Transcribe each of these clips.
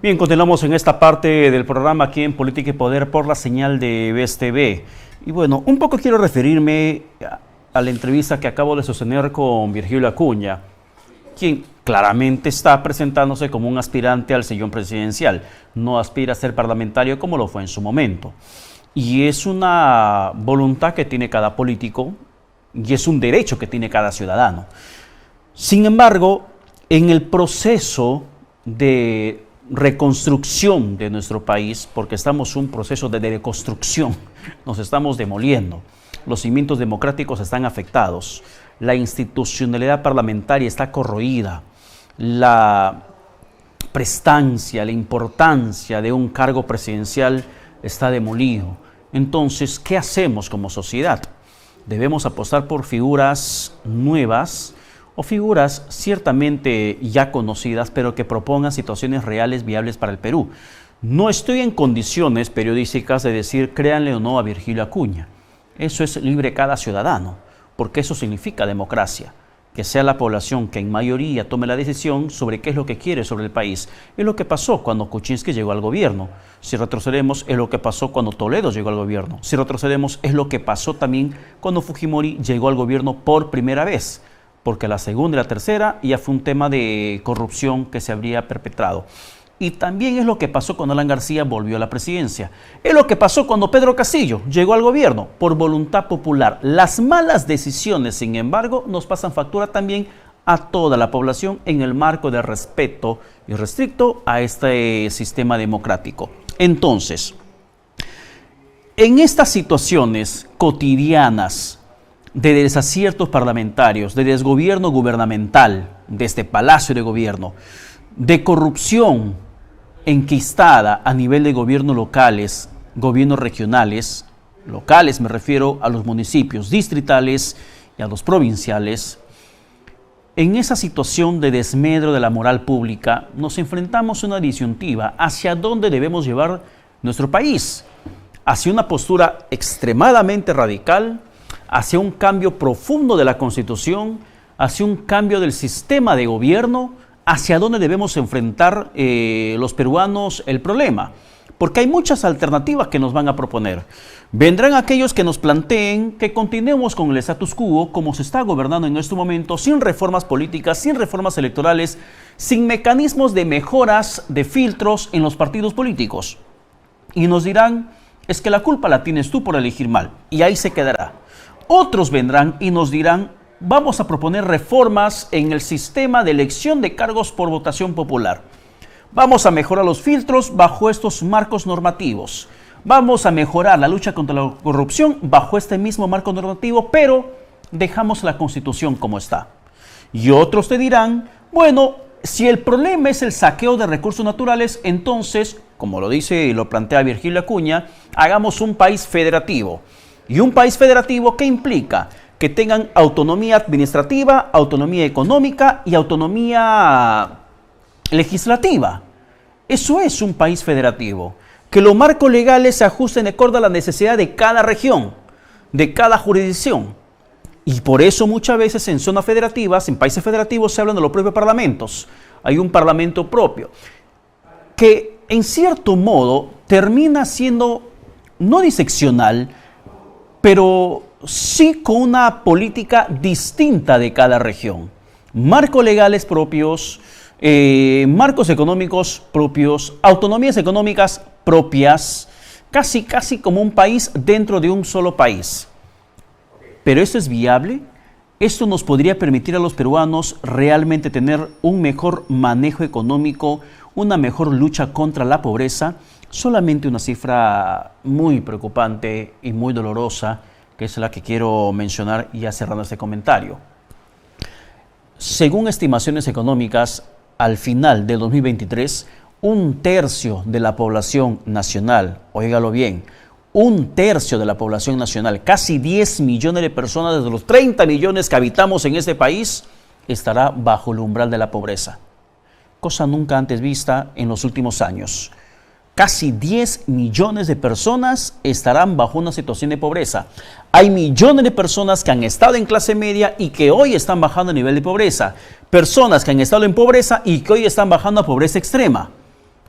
Bien, continuamos en esta parte del programa aquí en Política y Poder por la señal de BES TV. Y bueno, un poco quiero referirme a la entrevista que acabo de sostener con Virgilio Acuña, quien claramente está presentándose como un aspirante al sillón presidencial. No aspira a ser parlamentario como lo fue en su momento. Y es una voluntad que tiene cada político y es un derecho que tiene cada ciudadano. Sin embargo, en el proceso de reconstrucción de nuestro país, porque estamos en un proceso de deconstrucción, nos estamos demoliendo, los cimientos democráticos están afectados, la institucionalidad parlamentaria está corroída, la prestancia, la importancia de un cargo presidencial está demolido. Entonces, ¿qué hacemos como sociedad? Debemos apostar por figuras nuevas, o figuras ciertamente ya conocidas, pero que propongan situaciones reales viables para el Perú. No estoy en condiciones periodísticas de decir créanle o no a Virgilio Acuña. Eso es libre cada ciudadano, porque eso significa democracia. Que sea la población que en mayoría tome la decisión sobre qué es lo que quiere sobre el país. Es lo que pasó cuando Kuczynski llegó al gobierno. Si retrocedemos, es lo que pasó cuando Toledo llegó al gobierno. Si retrocedemos, es lo que pasó también cuando Fujimori llegó al gobierno por primera vez. Porque la segunda y la tercera ya fue un tema de corrupción que se habría perpetrado. Y también es lo que pasó cuando Alan García volvió a la presidencia. Es lo que pasó cuando Pedro Castillo llegó al gobierno por voluntad popular. Las malas decisiones, sin embargo, nos pasan factura también a toda la población en el marco de respeto irrestricto a este sistema democrático. Entonces, en estas situaciones cotidianas de desaciertos parlamentarios, de desgobierno gubernamental, de este palacio de gobierno, de corrupción enquistada a nivel de gobiernos locales, gobiernos regionales, locales me refiero a los municipios distritales y a los provinciales. En esa situación de desmedro de la moral pública nos enfrentamos a una disyuntiva hacia dónde debemos llevar nuestro país, hacia una postura extremadamente radical, hacia un cambio profundo de la Constitución, hacia un cambio del sistema de gobierno, hacia dónde debemos enfrentar los peruanos el problema. Porque hay muchas alternativas que nos van a proponer. Vendrán aquellos que nos planteen que continuemos con el status quo como se está gobernando en este momento, sin reformas políticas, sin reformas electorales, sin mecanismos de mejoras, de filtros en los partidos políticos. Y nos dirán, es que la culpa la tienes tú por elegir mal, y ahí se quedará. Otros vendrán y nos dirán, vamos a proponer reformas en el sistema de elección de cargos por votación popular. Vamos a mejorar los filtros bajo estos marcos normativos. Vamos a mejorar la lucha contra la corrupción bajo este mismo marco normativo, pero dejamos la Constitución como está. Y otros te dirán, bueno, si el problema es el saqueo de recursos naturales, entonces, como lo dice y lo plantea Virgilio Acuña, hagamos un país federativo. Y un país federativo, ¿qué implica? Que tengan autonomía administrativa, autonomía económica y autonomía legislativa. Eso es un país federativo. Que los marcos legales se ajusten de acuerdo a la necesidad de cada región, de cada jurisdicción. Y por eso muchas veces en zonas federativas, en países federativos, se hablan de los propios parlamentos. Hay un parlamento propio, que en cierto modo termina siendo no diseccional, pero sí con una política distinta de cada región. Marcos legales propios, marcos económicos propios, autonomías económicas propias, casi como un país dentro de un solo país. ¿Pero esto es viable? ¿Esto nos podría permitir a los peruanos realmente tener un mejor manejo económico, una mejor lucha contra la pobreza? Solamente una cifra muy preocupante y muy dolorosa, que es la que quiero mencionar ya cerrando este comentario. Según estimaciones económicas, al final del 2023, 1/3 de la población nacional, óigalo bien, 1/3 de la población nacional, casi 10 millones de personas de los 30 millones que habitamos en este país, estará bajo el umbral de la pobreza. Cosa nunca antes vista en los últimos años. Casi 10 millones de personas estarán bajo una situación de pobreza. Hay millones de personas que han estado en clase media y que hoy están bajando a nivel de pobreza. Personas que han estado en pobreza y que hoy están bajando a pobreza extrema.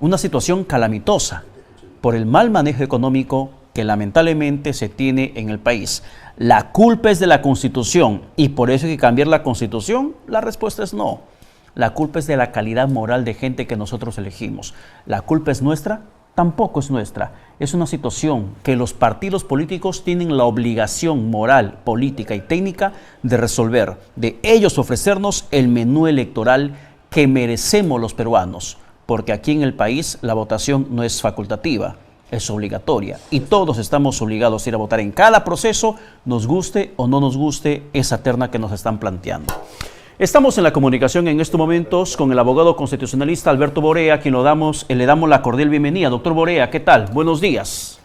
una situación calamitosa por el mal manejo económico que lamentablemente se tiene en el país. La culpa es de la Constitución y por eso hay que cambiar la Constitución. La respuesta es no. La culpa es de la calidad moral de gente que nosotros elegimos. ¿La culpa es nuestra? Tampoco es nuestra. Es una situación que los partidos políticos tienen la obligación moral, política y técnica de resolver, de ellos ofrecernos el menú electoral que merecemos los peruanos, porque aquí en el país la votación no es facultativa, es obligatoria y todos estamos obligados a ir a votar en cada proceso, nos guste o no nos guste esa terna que nos están planteando. Estamos en la comunicación en estos momentos con el abogado constitucionalista Alberto Borea, a quien le damos la cordial bienvenida. Doctor Borea, ¿qué tal? Buenos días.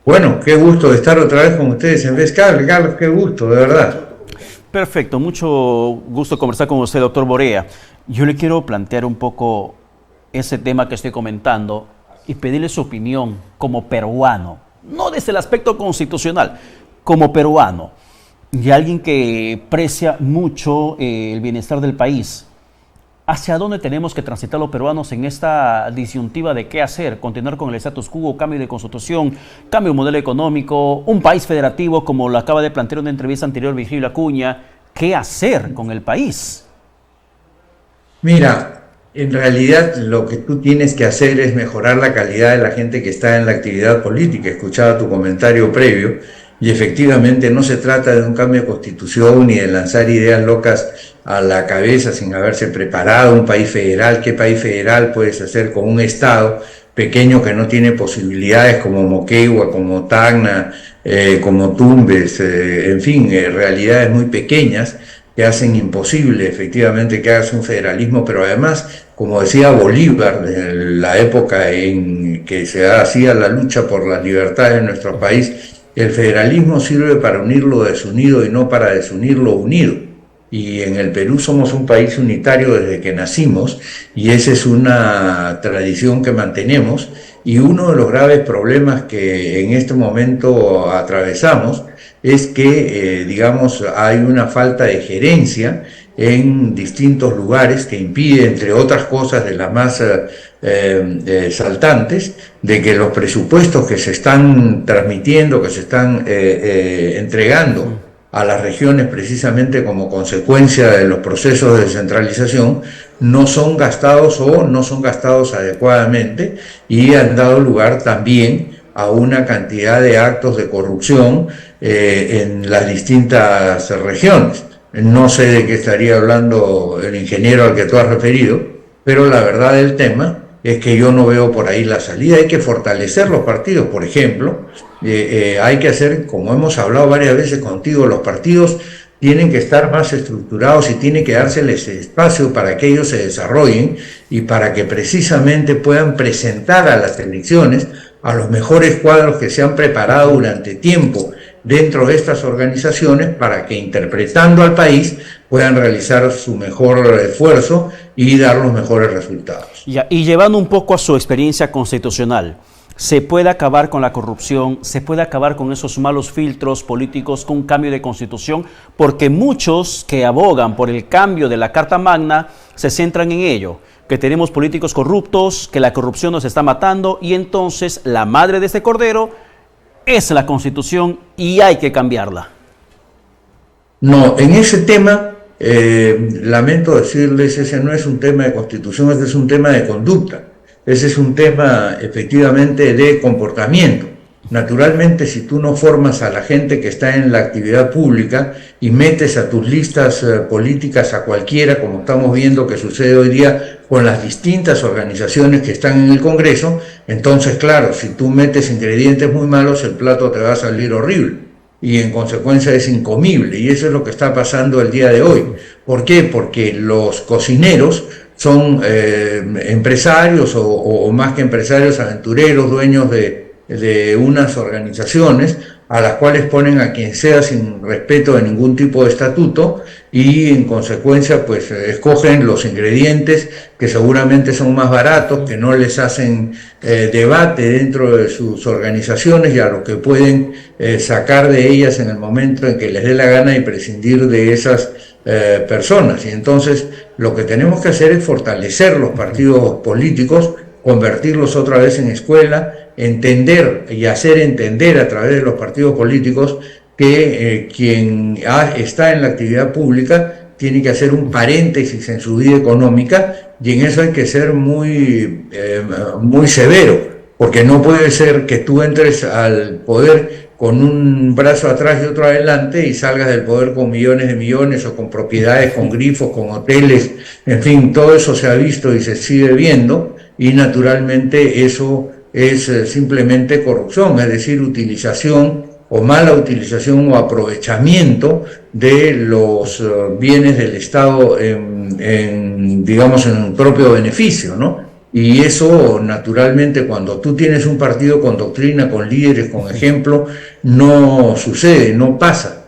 Bueno, qué gusto de estar otra vez con ustedes en vez. Carlos, qué gusto, de verdad. Perfecto, mucho gusto conversar con usted, doctor Borea. Yo le quiero plantear un poco ese tema que estoy comentando y pedirle su opinión como peruano, no desde el aspecto constitucional, como peruano. Y alguien que aprecia mucho el bienestar del país. ¿Hacia dónde tenemos que transitar los peruanos en esta disyuntiva de qué hacer? ¿Continuar con el status quo, cambio de constitución, cambio de modelo económico, un país federativo como lo acaba de plantear en una entrevista anterior Virgilio Acuña? ¿Qué hacer con el país? Mira, en realidad lo que tú tienes que hacer es mejorar la calidad de la gente que está en la actividad política. Escuchaba tu comentario previo. Y efectivamente no se trata de un cambio de constitución ni de lanzar ideas locas a la cabeza sin haberse preparado un país federal. ¿Qué país federal puedes hacer con un estado pequeño que no tiene posibilidades como Moquegua, como Tacna, como Tumbes, en fin, realidades muy pequeñas que hacen imposible efectivamente que hagas un federalismo, pero además, como decía Bolívar, en la época en que se hacía la lucha por las libertades en nuestro país, el federalismo sirve para unir lo desunido y no para desunir lo unido. Y en el Perú somos un país unitario desde que nacimos y esa es una tradición que mantenemos. Y uno de los graves problemas que en este momento atravesamos es que, digamos, hay una falta de gerencia en distintos lugares que impide, entre otras cosas de las más saltantes, de que los presupuestos que se están transmitiendo, que se están entregando a las regiones precisamente como consecuencia de los procesos de descentralización, no son gastados o no son gastados adecuadamente y han dado lugar también a una cantidad de actos de corrupción en las distintas regiones. No sé de qué estaría hablando el ingeniero al que tú has referido, pero la verdad del tema es que yo no veo por ahí la salida. Hay que fortalecer los partidos, por ejemplo, hay que hacer, como hemos hablado varias veces contigo, los partidos tienen que estar más estructurados y tiene que dárseles espacio para que ellos se desarrollen y para que precisamente puedan presentar a las elecciones a los mejores cuadros que se han preparado durante tiempo dentro de estas organizaciones para que, interpretando al país, puedan realizar su mejor esfuerzo y dar los mejores resultados. Y llevando un poco a su experiencia constitucional, ¿se puede acabar con la corrupción? ¿Se puede acabar con esos malos filtros políticos con un cambio de constitución? Porque muchos que abogan por el cambio de la Carta Magna se centran en ello, que tenemos políticos corruptos, que la corrupción nos está matando y entonces la madre de este cordero es la Constitución y hay que cambiarla. No, en ese tema, lamento decirles, ese no es un tema de Constitución, ese es un tema de conducta. Ese es un tema efectivamente de comportamiento. Naturalmente, si tú no formas a la gente que está en la actividad pública y metes a tus listas políticas a cualquiera, como estamos viendo que sucede hoy día con las distintas organizaciones que están en el Congreso, entonces, claro, si tú metes ingredientes muy malos, el plato te va a salir horrible y en consecuencia es incomible. Y eso es lo que está pasando el día de hoy. ¿Por qué? Porque los cocineros son empresarios o más que empresarios, aventureros, dueños de unas organizaciones a las cuales ponen a quien sea sin respeto de ningún tipo de estatuto y en consecuencia pues escogen los ingredientes que seguramente son más baratos, que no les hacen debate dentro de sus organizaciones y a lo que pueden sacar de ellas en el momento en que les dé la gana y prescindir de esas personas. Y entonces lo que tenemos que hacer es fortalecer los partidos políticos convertirlos otra vez en escuela, entender y hacer entender a través de los partidos políticos que quien está en la actividad pública tiene que hacer un paréntesis en su vida económica, y en eso hay que ser muy severo, porque no puede ser que tú entres al poder con un brazo atrás y otro adelante y salgas del poder con millones de millones o con propiedades, con grifos, con hoteles, en fin, todo eso se ha visto y se sigue viendo, y naturalmente eso es simplemente corrupción, es decir, utilización o mala utilización o aprovechamiento de los bienes del Estado digamos, en propio beneficio, ¿no? Y eso, naturalmente, cuando tú tienes un partido con doctrina, con líderes, con ejemplo, no sucede, no pasa.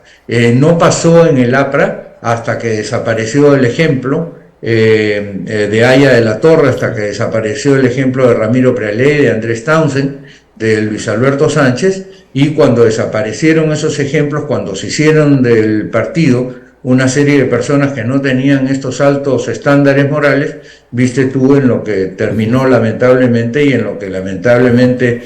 No pasó en el APRA hasta que desapareció el ejemplo de Aya de la Torre, hasta que desapareció el ejemplo de Ramiro Prealé, de Andrés Townsend, de Luis Alberto Sánchez, y cuando desaparecieron esos ejemplos, cuando se hicieron del partido una serie de personas que no tenían estos altos estándares morales, viste tú en lo que terminó lamentablemente y en lo que lamentablemente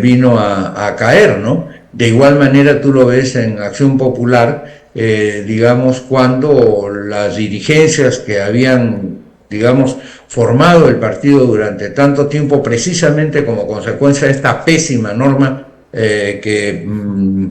vino a caer, ¿no? De igual manera tú lo ves en Acción Popular, digamos, cuando las dirigencias que habían, digamos, formado el partido durante tanto tiempo, precisamente como consecuencia de esta pésima norma que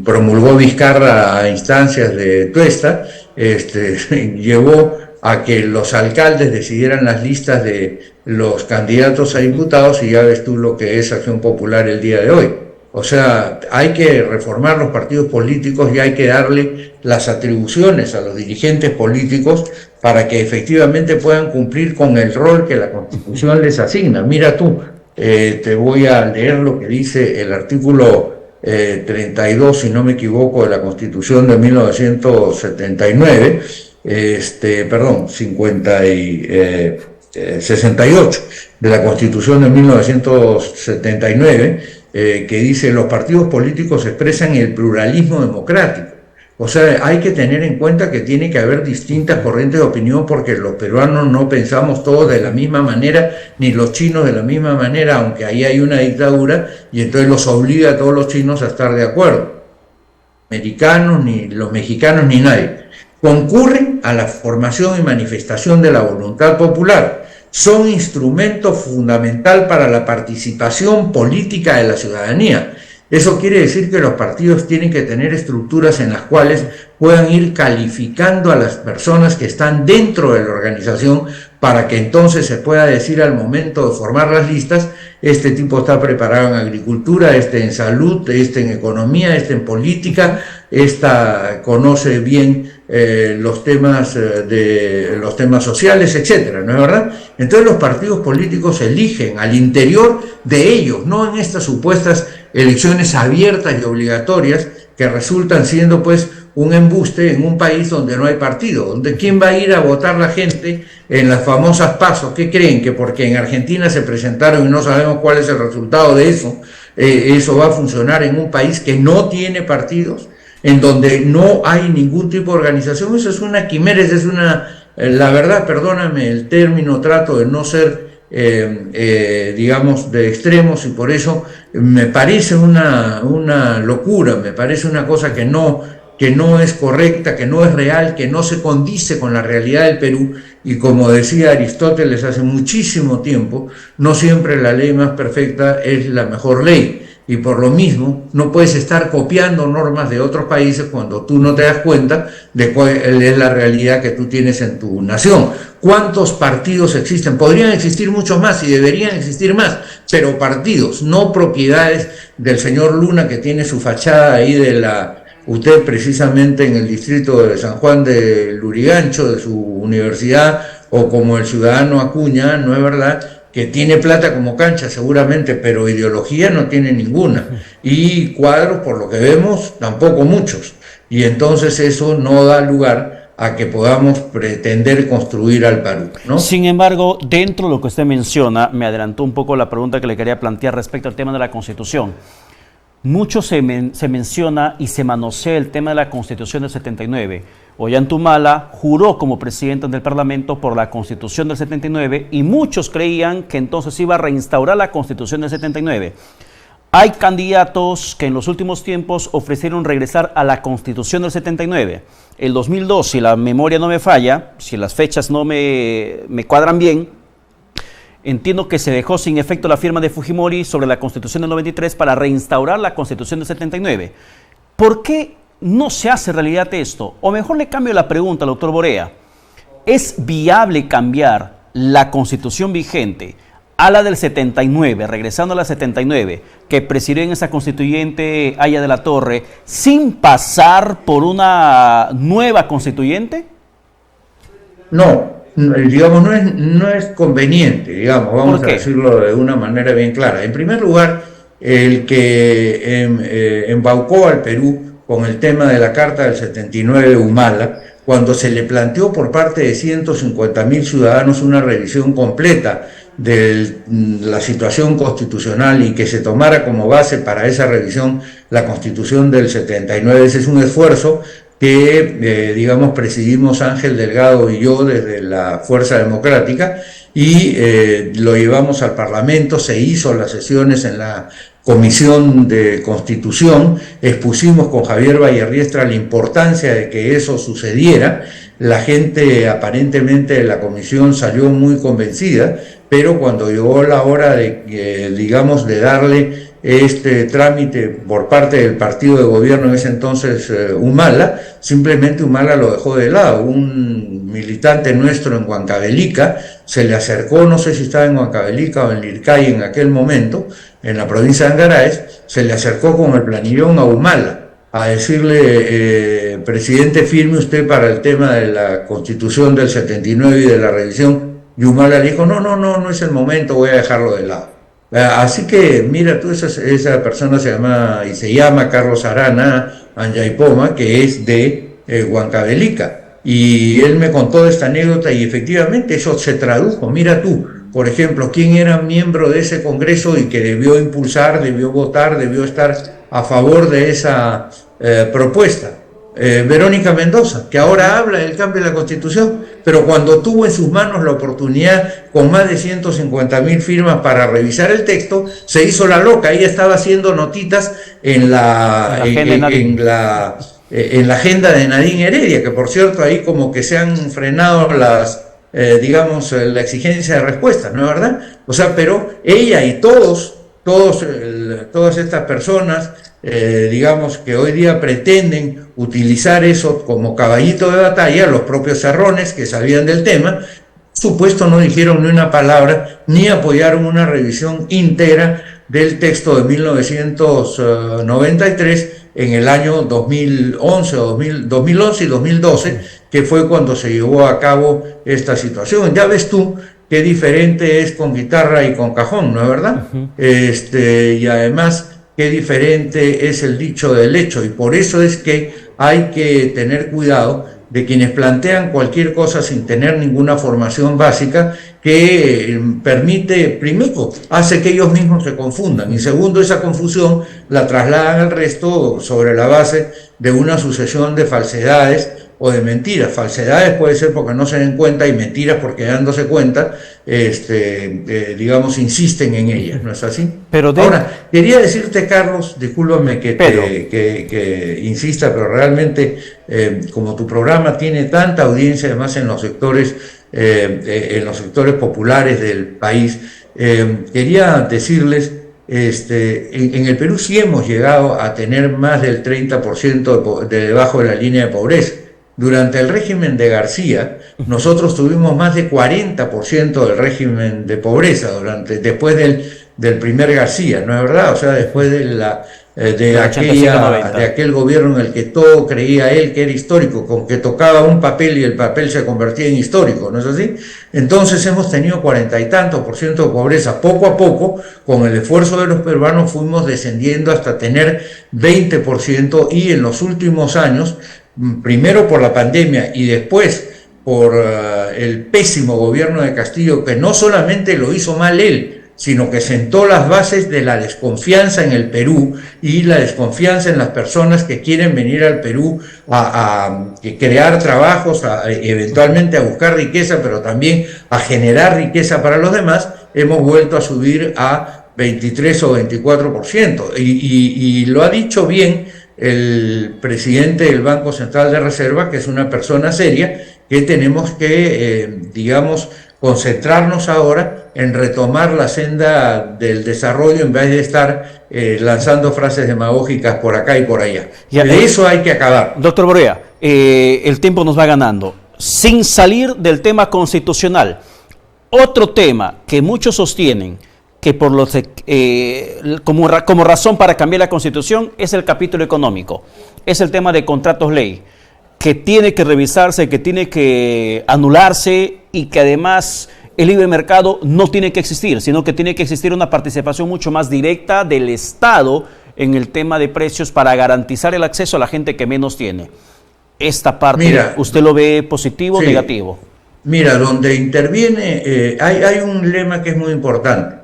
promulgó Vizcarra a instancias de Tuesta, llevó a que los alcaldes decidieran las listas de los candidatos a diputados, y ya ves tú lo que es Acción Popular el día de hoy. O sea, hay que reformar los partidos políticos y hay que darle las atribuciones a los dirigentes políticos para que efectivamente puedan cumplir con el rol que la Constitución les asigna. Mira tú, te voy a leer lo que dice el artículo 32, si no me equivoco, de la Constitución de 1979, 68 de la Constitución de 1979, que dice: los partidos políticos expresan el pluralismo democrático. O sea, hay que tener en cuenta que tiene que haber distintas corrientes de opinión, porque los peruanos no pensamos todos de la misma manera, ni los chinos de la misma manera, aunque ahí hay una dictadura, y entonces los obliga a todos los chinos a estar de acuerdo. Americanos, ni los mexicanos, ni nadie. Concurren a la formación y manifestación de la voluntad popular. Son instrumento fundamental para la participación política de la ciudadanía. Eso quiere decir que los partidos tienen que tener estructuras en las cuales puedan ir calificando a las personas que están dentro de la organización, para que entonces se pueda decir al momento de formar las listas: este tipo está preparado en agricultura, este en salud, este en economía, este en política, esta conoce bien los temas sociales, etcétera, ¿no es verdad? Entonces los partidos políticos eligen al interior de ellos, no en estas supuestas elecciones abiertas y obligatorias que resultan siendo pues un embuste en un país donde no hay partido, donde ¿quién va a ir a votar la gente en las famosas PASO? ¿Qué creen? Que porque en Argentina se presentaron y no sabemos cuál es el resultado de eso, eso va a funcionar en un país que no tiene partidos, en donde no hay ningún tipo de organización? Eso es una quimera, eso es la verdad, perdóname el término, trato de no ser digamos, de extremos, y por eso me parece una locura, me parece una cosa que no es correcta, que no es real, que no se condice con la realidad del Perú. Y como decía Aristóteles hace muchísimo tiempo, no siempre la ley más perfecta es la mejor ley, y por lo mismo no puedes estar copiando normas de otros países cuando tú no te das cuenta de cuál es la realidad que tú tienes en tu nación. ¿Cuántos partidos existen? Podrían existir muchos más y deberían existir más, pero partidos, no propiedades del señor Luna, que tiene su fachada ahí de la UTEP, precisamente en el distrito de San Juan de Lurigancho, de su universidad, o como el ciudadano Acuña, ¿no es verdad?, que tiene plata como cancha seguramente, pero ideología no tiene ninguna, y cuadros, por lo que vemos, tampoco muchos, y entonces eso no da lugar a que podamos pretender construir al Perú, ¿no? Sin embargo, dentro de lo que usted menciona, me adelantó un poco la pregunta que le quería plantear respecto al tema de la Constitución. Mucho se menciona y se manosea el tema de la Constitución del 79. Ollantumala juró como presidente del Parlamento por la Constitución del 79 y muchos creían que entonces iba a reinstaurar la Constitución del 79. Hay candidatos que en los últimos tiempos ofrecieron regresar a la Constitución del 79. El 2002, si la memoria no me falla, si las fechas no me cuadran bien, entiendo que se dejó sin efecto la firma de Fujimori sobre la Constitución del 93 para reinstaurar la Constitución del 79. ¿Por qué no se hace realidad esto? O mejor le cambio la pregunta al doctor Borea. ¿Es viable cambiar la Constitución vigente a la del 79, regresando a la 79, que presidió en esa constituyente Haya de la Torre, sin pasar por una nueva constituyente? No, digamos, no es conveniente, digamos, vamos a decirlo de una manera bien clara. En primer lugar, el que embaucó al Perú con el tema de la Carta del 79 de Humala, cuando se le planteó por parte de 150.000 ciudadanos una revisión completa de la situación constitucional y que se tomara como base para esa revisión la Constitución del 79. Ese es un esfuerzo que, digamos, presidimos Ángel Delgado y yo desde la Fuerza Democrática y lo llevamos al Parlamento, se hizo las sesiones en la Comisión de Constitución, expusimos con Javier Vallerriestra la importancia de que eso sucediera. La gente aparentemente de la comisión salió muy convencida, pero cuando llegó la hora de, digamos, de darle este trámite por parte del partido de gobierno en ese entonces, Humala, simplemente Humala lo dejó de lado. Un militante nuestro en Huancavelica se le acercó, no sé si estaba en Huancavelica o en Lircay en aquel momento, en la provincia de Angaraes, se le acercó con el planillón a Humala a decirle, presidente, firme usted para el tema de la Constitución del 79 y de la revisión. Y Humala le dijo, no es el momento, voy a dejarlo de lado. Así que, mira tú, esa persona se llama Carlos Arana Anjaipoma, que es de Huancavelica. Y él me contó esta anécdota y efectivamente eso se tradujo. Mira tú, por ejemplo, quién era miembro de ese Congreso y que debió impulsar, debió votar, debió estar a favor de esa propuesta. Verónica Mendoza, que ahora habla del cambio de la Constitución, pero cuando tuvo en sus manos la oportunidad con más de 150.000 firmas para revisar el texto, se hizo la loca. Ella estaba haciendo notitas en la agenda de Nadine Heredia, que por cierto ahí como que se han frenado las, digamos, la exigencia de respuestas, ¿no es verdad? O sea, pero ella y todas estas personas, digamos, que hoy día pretenden utilizar eso como caballito de batalla, los propios Cerrones que sabían del tema, por supuesto no dijeron ni una palabra, ni apoyaron una revisión íntegra del texto de 1993 en el año 2011 y 2012, que fue cuando se llevó a cabo esta situación. Ya ves tú qué diferente es con guitarra y con cajón, ¿no es verdad? Uh-huh. Y además qué diferente es el dicho del hecho, y por eso es que hay que tener cuidado de quienes plantean cualquier cosa sin tener ninguna formación básica, que permite, primero, hace que ellos mismos se confundan, y segundo, esa confusión la trasladan al resto sobre la base de una sucesión de falsedades o de mentiras. Falsedades puede ser porque no se den cuenta, y mentiras porque dándose cuenta, digamos, insisten en ellas, ¿no es así? Pero ahora, quería decirte, Carlos, discúlpame que insista, pero realmente, como tu programa tiene tanta audiencia, además en los sectores populares del país, quería decirles, en el Perú sí hemos llegado a tener más del 30% de debajo de la línea de pobreza. Durante el régimen de García, nosotros tuvimos más de 40% del régimen de pobreza, después del primer García, ¿no es verdad? O sea, después de aquel gobierno en el que todo creía él que era histórico, con que tocaba un papel y el papel se convertía en histórico, ¿no es así? Entonces hemos tenido 40 y tantos % de pobreza. Poco a poco, con el esfuerzo de los peruanos, fuimos descendiendo hasta tener 20%, y en los últimos años, primero por la pandemia y después por el pésimo gobierno de Castillo, que no solamente lo hizo mal él, sino que sentó las bases de la desconfianza en el Perú y la desconfianza en las personas que quieren venir al Perú a crear trabajos, eventualmente a buscar riqueza, pero también a generar riqueza para los demás. Hemos vuelto a subir a 23 o 24%. Y lo ha dicho bien el presidente del Banco Central de Reserva, que es una persona seria, que tenemos que, digamos, concentrarnos ahora en retomar la senda del desarrollo en vez de estar lanzando frases demagógicas por acá y por allá. De eso hay que acabar. Doctor Borea, el tiempo nos va ganando. Sin salir del tema constitucional, otro tema que muchos sostienen que por los, como razón para cambiar la Constitución es el capítulo económico, es el tema de contratos ley, que tiene que revisarse, que tiene que anularse y que además el libre mercado no tiene que existir, sino que tiene que existir una participación mucho más directa del Estado en el tema de precios para garantizar el acceso a la gente que menos tiene. Esta parte, mira, ¿usted lo ve positivo o negativo? Mira, donde interviene, hay un lema que es muy importante.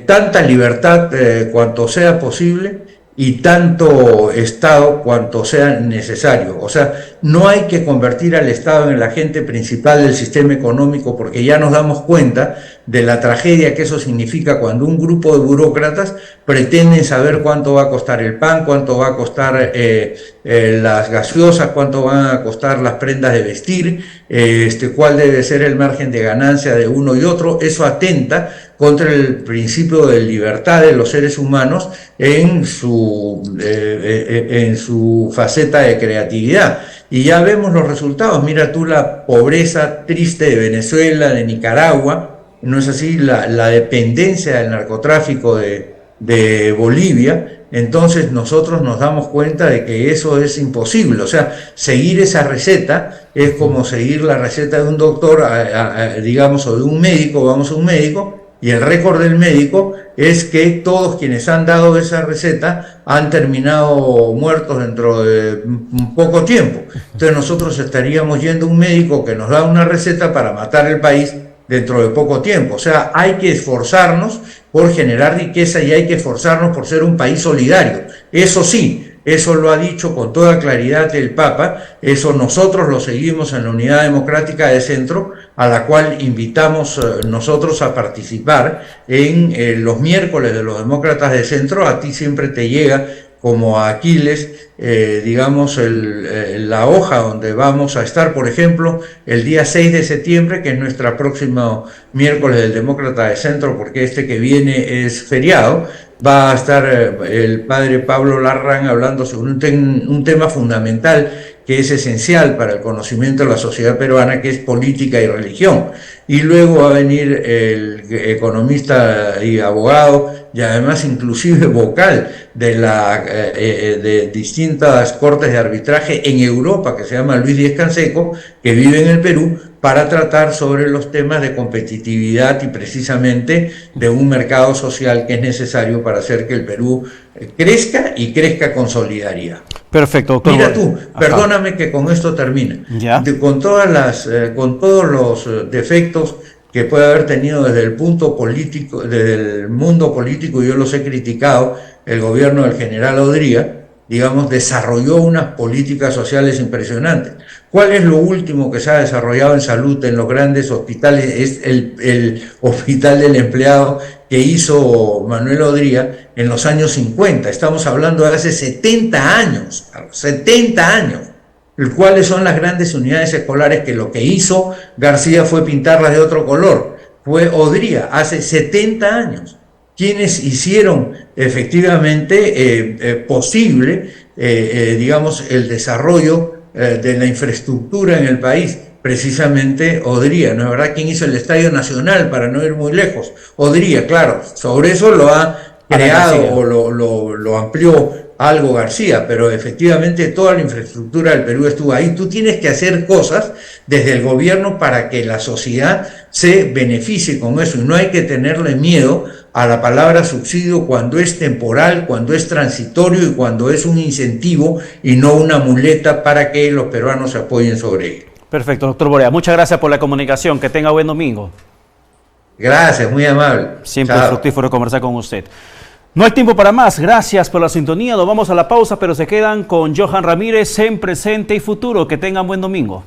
Tanta libertad cuanto sea posible y tanto Estado cuanto sea necesario. O sea, no hay que convertir al Estado en el agente principal del sistema económico, porque ya nos damos cuenta de la tragedia que eso significa cuando un grupo de burócratas pretenden saber cuánto va a costar el pan, cuánto va a costar las gaseosas, cuánto van a costar las prendas de vestir, cuál debe ser el margen de ganancia de uno y otro. Eso atenta contra el principio de libertad de los seres humanos en su faceta de creatividad. Y ya vemos los resultados. Mira tú la pobreza triste de Venezuela, de Nicaragua, ¿no es así? La dependencia del narcotráfico de Bolivia. Entonces nosotros nos damos cuenta de que eso es imposible. O sea, seguir esa receta es como seguir la receta de un doctor, digamos, o de un médico. Vamos a un médico y el récord del médico es que todos quienes han dado esa receta han terminado muertos dentro de poco tiempo. Entonces nosotros estaríamos yendo a un médico que nos da una receta para matar el país dentro de poco tiempo. O sea, hay que esforzarnos por generar riqueza y hay que esforzarnos por ser un país solidario. Eso sí, eso lo ha dicho con toda claridad el Papa, eso nosotros lo seguimos en la Unidad Democrática de Centro, a la cual invitamos nosotros a participar en los miércoles de los Demócratas de Centro. A ti siempre te llega como a Aquiles, digamos, la hoja donde vamos a estar, por ejemplo, el día 6 de septiembre, que es nuestro próximo miércoles del Demócrata de Centro, porque este que viene es feriado. Va a estar el padre Pablo Larraín hablando sobre un tema fundamental que es esencial para el conocimiento de la sociedad peruana, que es política y religión. Y luego va a venir el economista y abogado, y además inclusive vocal de distintas cortes de arbitraje en Europa, que se llama Luis Díez Canseco, que vive en el Perú, para tratar sobre los temas de competitividad y precisamente de un mercado social que es necesario para hacer que el Perú crezca y crezca con solidaridad. Perfecto, doctor. Mira tú, perdóname que con esto termine. Con todos los defectos que puede haber tenido desde el punto político, desde el mundo político, yo los he criticado, el gobierno del general Odría, digamos, desarrolló unas políticas sociales impresionantes. ¿Cuál es lo último que se ha desarrollado en salud en los grandes hospitales? Es el hospital del empleado que hizo Manuel Odría en los años 50. Estamos hablando de hace 70 años, 70 años. ¿Cuáles son las grandes unidades escolares que lo que hizo García fue pintarlas de otro color? Fue Odría, hace 70 años. Quienes hicieron efectivamente posible, digamos, el desarrollo de la infraestructura en el país, precisamente Odría, ¿no es verdad? ¿Quién hizo el Estadio Nacional, para no ir muy lejos? Odría, claro, sobre eso lo ha creado o lo amplió algo García, pero efectivamente toda la infraestructura del Perú estuvo ahí. Tú tienes que hacer cosas desde el gobierno para que la sociedad se beneficie con eso, y no hay que tenerle miedo a la palabra subsidio cuando es temporal, cuando es transitorio y cuando es un incentivo y no una muleta para que los peruanos se apoyen sobre él. Perfecto, doctor Borea. Muchas gracias por la comunicación. Que tenga buen domingo. Gracias, muy amable. Siempre Chao. fructífero conversar con usted. No hay tiempo para más. Gracias por la sintonía. Nos vamos a la pausa, pero se quedan con Johan Ramírez en presente y futuro. Que tengan buen domingo.